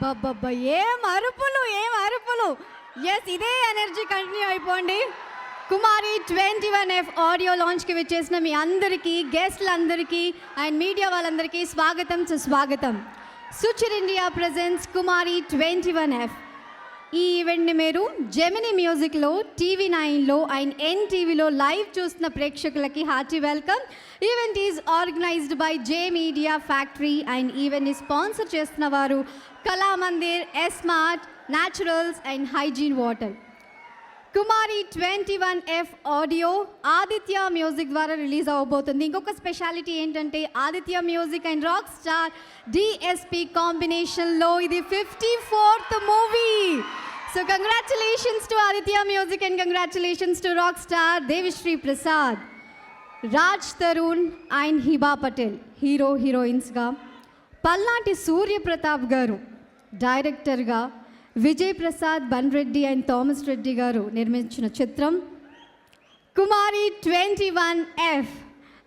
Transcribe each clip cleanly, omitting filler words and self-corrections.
బబ్బబ్బా! ఏం అరుపులు! ఎస్, ఇదే ఎనర్జీ కంటిన్యూ అయిపోండి. కుమారి 21F ఆడియో లాంచ్కి విచ్చేసిన మీ అందరికీ, గెస్ట్లందరికీ అండ్ మీడియా వాళ్ళందరికీ స్వాగతం సుస్వాగతం. సుచిర్ ఇండియా ప్రెజెంట్స్ కుమారి 21F. ఈ ఈవెంట్ని మీరు జెమినీ మ్యూజిక్లో, TV9లో అండ్ NTVలో లైవ్ చూస్తున్న ప్రేక్షకులకి hearty welcome. Event is organized by J Media Factory and ఈవెంట్ని స్పాన్సర్ చేస్తున్న వారు Kalamandir, Esmart, Naturals and Hygiene Water. Kumari 21F audio Aditya music ద్వారా రిలీజ్ అవ్వబోతుంది. ఇంకొక స్పెషాలిటీ ఏంటంటే Aditya music and rock star DSP కాంబినేషన్లో ఇది 54th movie. So congratulations to Aditya music and congratulations to rock star Devishri Prasad, Raj Tarun and Hiba Patel హీరోయిన్స్గా, పల్నాటి సూర్యప్రతాప్ గారు డైరెక్టర్గా, Vijay Prasad, bun Reddy and Thomas Reddy గారు నిర్మించిన చిత్రం కుమారి 21F.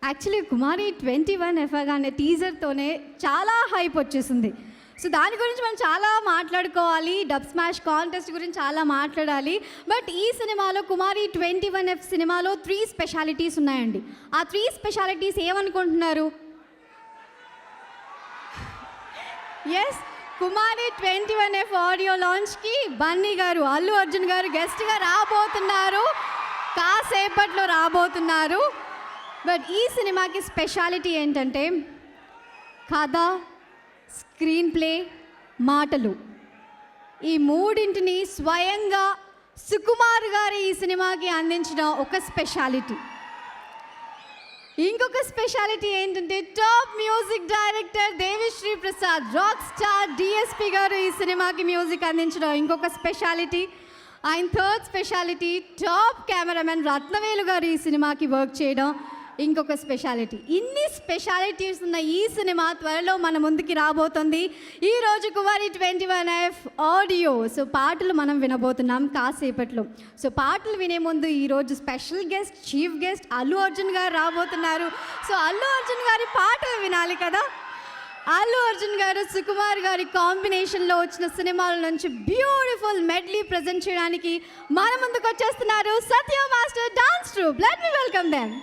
యాక్చువల్లీ కుమారి 21F అనే టీజర్తోనే చాలా హైప్ వచ్చేసింది. సో దాని గురించి మనం చాలా మాట్లాడుకోవాలి, డబ్ స్మాష్ కాంటెస్ట్ గురించి చాలా మాట్లాడాలి. బట్ ఈ సినిమాలో కుమారి 21F సినిమాలో 3 స్పెషాలిటీస్ ఉన్నాయండి. ఆ 3 స్పెషాలిటీస్ ఏమనుకుంటున్నారు? ఎస్, కుమారి 21F ఆడియో లాంచ్కి బన్నీ గారు, అల్లు అర్జున్ గారు గెస్ట్గా రాబోతున్నారు, కాసేపట్లో రాబోతున్నారు. బట్ ఈ సినిమాకి స్పెషాలిటీ ఏంటంటే కథ, స్క్రీన్ ప్లే, మాటలు, ఈ మూడింటిని స్వయంగా సుకుమార్ గారు ఈ సినిమాకి అందించిన ఒక స్పెషాలిటీ. ఇంకొక స్పెషాలిటీ ఏంటంటే top music director Devi Sri Prasad, rock star DSP garu ఈ సినిమాకి మ్యూజిక్ అందించడం ఇంకొక speciality. And third speciality top cameraman Rathnavelu garu ఈ సినిమాకి వర్క్ చేయడం ఇంకొక స్పెషాలిటీ. ఇన్ని స్పెషాలిటీస్ ఉన్న ఈ సినిమా త్వరలో మన ముందుకి రాబోతుంది. ఈరోజు కుమారి 21F ఆడియో. సో పాటలు మనం వినబోతున్నాం కాసేపట్లో. సో పాటలు వినే ముందు ఈరోజు special guest, chief guest Allu Arjun గారు రాబోతున్నారు. సో అల్లు అర్జున్ గారి పాటలు వినాలి కదా. అల్లు అర్జున్ గారు సుకుమార్ గారి కాంబినేషన్లో వచ్చిన సినిమాల నుంచి బ్యూటిఫుల్ మెడ్లీ ప్రజెంట్ చేయడానికి మన ముందుకు వచ్చేస్తున్నారు Satya master dance troupe. Let me welcome them.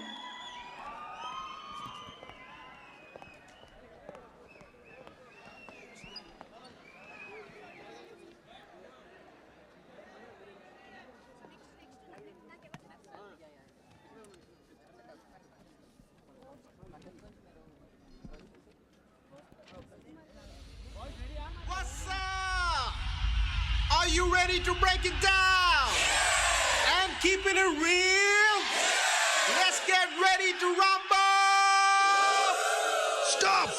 Are you ready to break it down? And keeping it real? Let's get ready to rumble! Stop!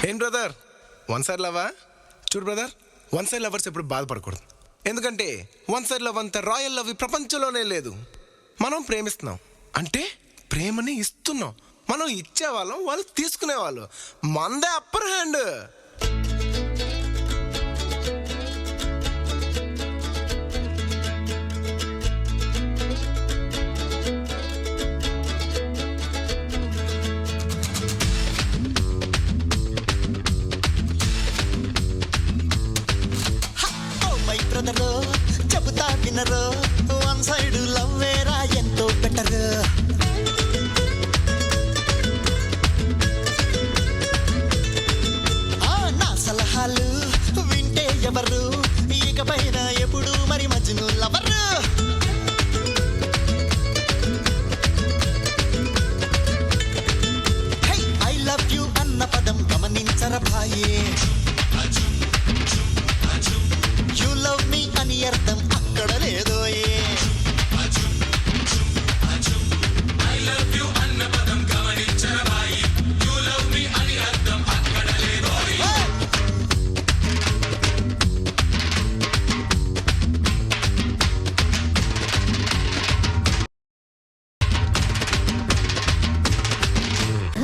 ఏం బ్రదర్, వన్ సైడ్ లవా? చూడు బ్రదర్, వన్ సైడ్ లవర్స్ ఎప్పుడు బాధపడకూడదు. ఎందుకంటే one side love అంత royal love ఈ ప్రపంచంలోనే లేదు. మనం ప్రేమిస్తున్నాం అంటే ప్రేమని ఇస్తున్నాం. మనం ఇచ్చేవాళ్ళం, వాళ్ళు తీసుకునేవాళ్ళు. మందే అప్పర్ హ్యాండ్. చెబుతా వినరు, వన్ సైడ్ లవ్ వేరా ఎంతో బెటర్.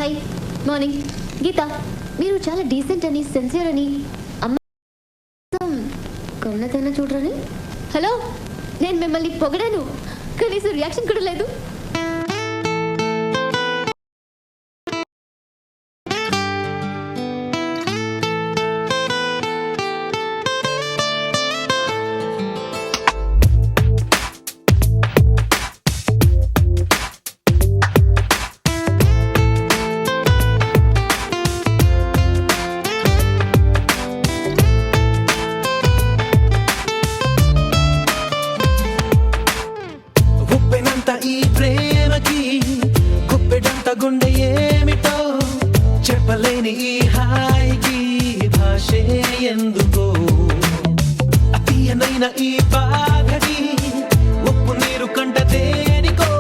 Hi morning. గీత, మీరు చాలా డీసెంట్ అని సిన్సియర్ అని అమ్మ కన్నతైనా చూడరని. హలో, నేను మిమ్మల్ని పొగడాను, కనీసం రియాక్షన్ కూడా లేదు. ఉప్పెనంత ఈ ప్రేమకి గుప్పెడంత గుండె ఏమిటో చెప్పలేని ఈ హాయికి భాషే ఎందుకో అతీయనైన ఈ బాధకి ఉప్పు నీరు కంట దేనికో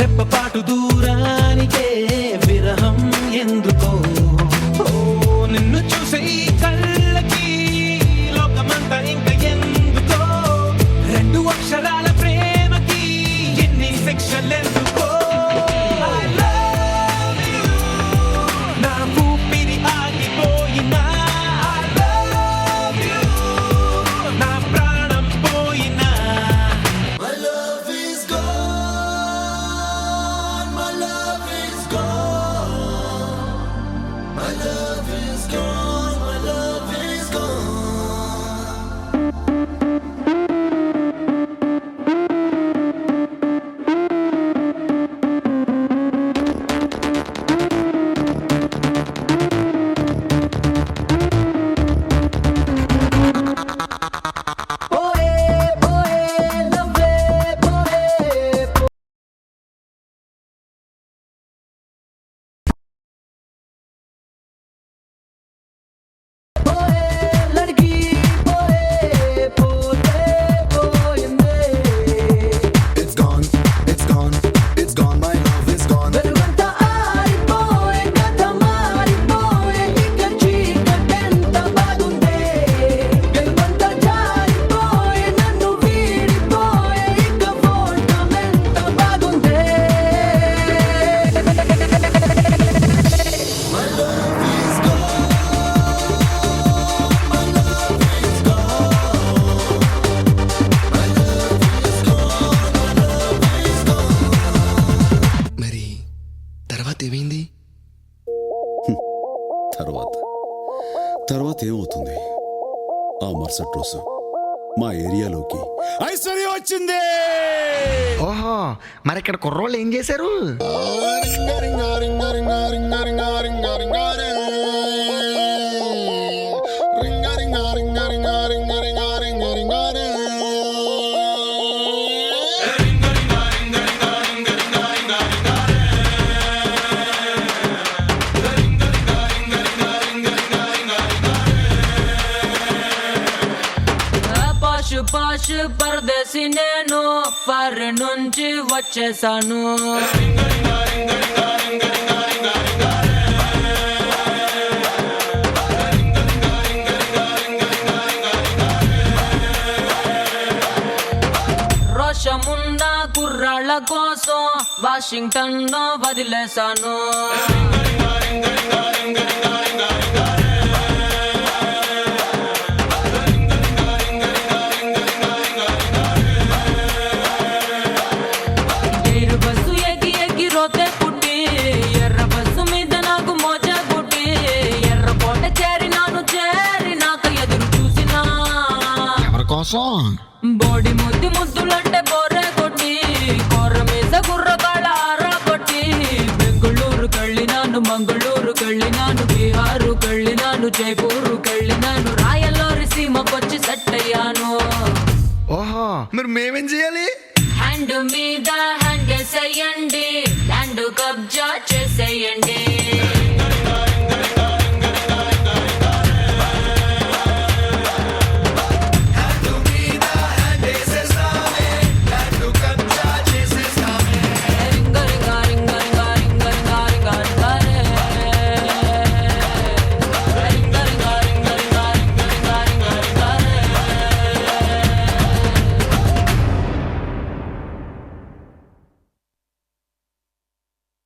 రెప్పపాటు దూరానికే విరహం ఎందుకో ఓ నిన్ను చూసే ఈ కళ్ళకి లోకమంతా ఇంక ఎందుకో రెండు అక్షరాల ప్రేమకి ఎన్ని శిక్షలెందుకో I love you. నా ఊపిరి ఆగిపోయినా I love you. నా ప్రాణం పోయినా My love is gone. My love is gone. My love is gone. My love is gone. It's gone. It's gone. It's gone. My love is gone. మరి తర్వాత ఏమైంది? తర్వాత ఏమవుతుంది? ఆ మరుసటి రోజు మా ఏరియాలోకి ఐశ్వర్య వచ్చింది. ఓహో, మరి ఇక్కడ కుర్రోళ్ళు ఏం చేశారు? పాషు పాషు పరదేశి నేను ఫారెన్ నుంచి వచ్చేసాను. రోషమున్న కుర్రాళ్ళ కోసం వాషింగ్టన్ లో వదిలేశాను. ఎయిర్ బస్సు ఎగి ఎగి రోతే పుట్టి ఎర్ర బస్సు మీద నాకు మోజా పుట్టి ఎర్రకోట చేరినాక ఎదురు చూసినా ఎవరి కోసం? బోడి ముద్దులంటే బోరే కొట్టి కొర్ర మీద కుర్రకాళ్ళ ఆరా కొట్టి బెంగుళూరు కళ్ళినాను, మంగళూరు కళ్ళినాను, బీహారు కళ్ళినాను, జైపూరు కళ్ళినాను, రాయల్లోరి సీమకొచ్చి సెట్ అయ్యాను. ఓహో, మరి మేమేం చేయాలి? హ్యాండ్ మీద హ్యాండ్ వేసేయండి, ల్యాండ్ కబ్జా చేసేయండి.